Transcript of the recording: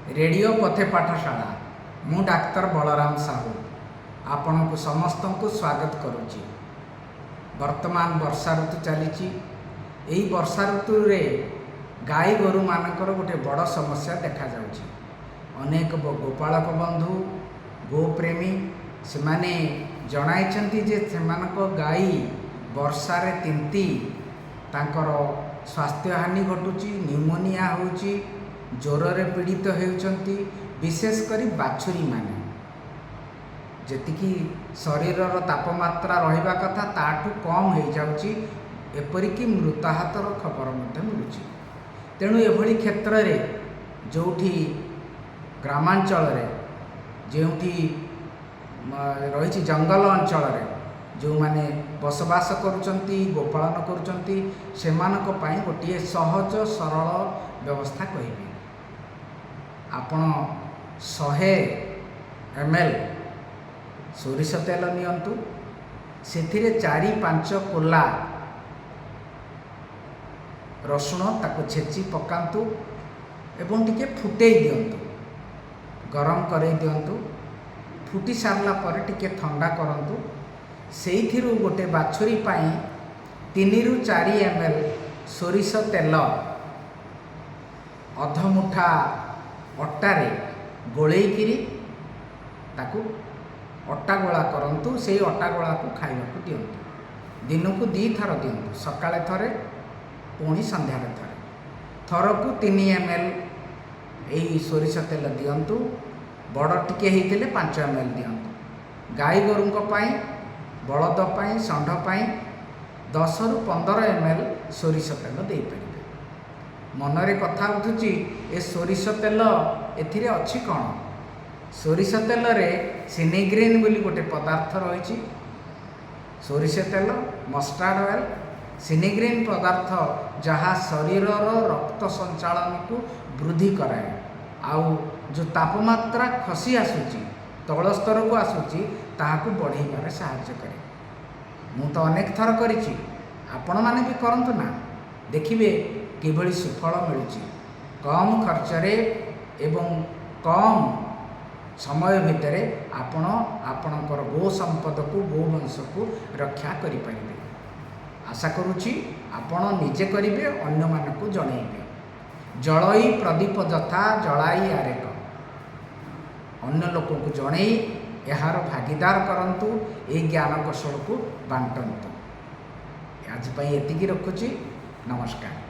Radio पथे पाठशाला मु डाक्तर बलराम साहू आपण को समस्त को स्वागत करुच्ची। वर्तमान वर्षा ऋतु चली वर्षा ऋतु रे गाई गोरु मानकर गोटे बड़ समस्या देखा जाउची। अनेक गोपालक बंधु गोप्रेमी से माने जणाइछंती जे सेमानक गाई वर्षा रे तिंती तांकर स्वास्थ्य हानि घटुची, न्यूमोनिया होउची, ज्वर रे पीड़ित होउचंती। विशेष करी बाछुरी माने जेतिकी शरीरर तापमात्रा रहिबा कथा ताठू कम हो जाउची, एपरिकी मृताहतर खबर मध्य मिलुची। तेणु एभली क्षेत्र रे जोठी ग्रामांचल रे जोठी रही जंगल अंचल रे जो माने बसवास करुचंती, गोपालन करुचंती, सेमानक पई गोटे सहज सरल व्यवस्था कहिबी। आपण 100 ml सोरिष तेल नियंतु, सेथिरे 4-5 कोला रसुण ताको छेची पकांतु एवं टिके फुटेई दियंतु, गरम करे दियंतु। फुटी सारला पर टिके ठंडा करंतु। सेइथिरु गोटे बाछुरी पाई 3-4 ml सोरिष तेल अध मुठा अटारे गोलेइकिरी ताकू अटा गोला करंतु। से अटा गोला को खाइबा को दियंतु। दिन को 2 थर दियंतु, सकाळे थरे पुणी संध्यारे थरे। थरकू 3 ml एही सोरिष तेल दियंतु। बड़ टिके हेइतिले 5 ml दियंतु। गाई गोरुंक पाई, बलद पाई, षंढ पाई 10-15 ml सोरिष तेल देई परिबे। मनरे कथा उठुची ए सोरिष तेल एथिरे अछि कोन? सोरिष तेल रे सिनेग्रीन बोली गोटे पदार्थ रही। सोरिष तेल, मस्टार्ड ऑयल, सिनेग्रीन पदार्थ जहाँ शरीर रक्त संचालन को वृद्धि कराए। आउ जो तापमात्रा खसी आसुची, तल स्तर को आसुची, ताहाकू बढ़ाइबार साहाय्य करे। मु तो अनेक थर करिछि, आपण माने भी करंतु ना, देखिबे किभली सुफल मिलुची। कम खर्च रे एवं कम समय भितर आपण आपणकर गो संपद को, गोवंश को रक्षा करि परिबे। आशा करुछि आपण निजे करिबे, अन्य मानकु जणैबे। जळई प्रदीप जथा जळाई आरेक, अन्य लोक को जणै यार भागीदार करंतु। ए ज्ञान कौशल को बांटंतु। आज पई एतिकी रखुछि। नमस्कार।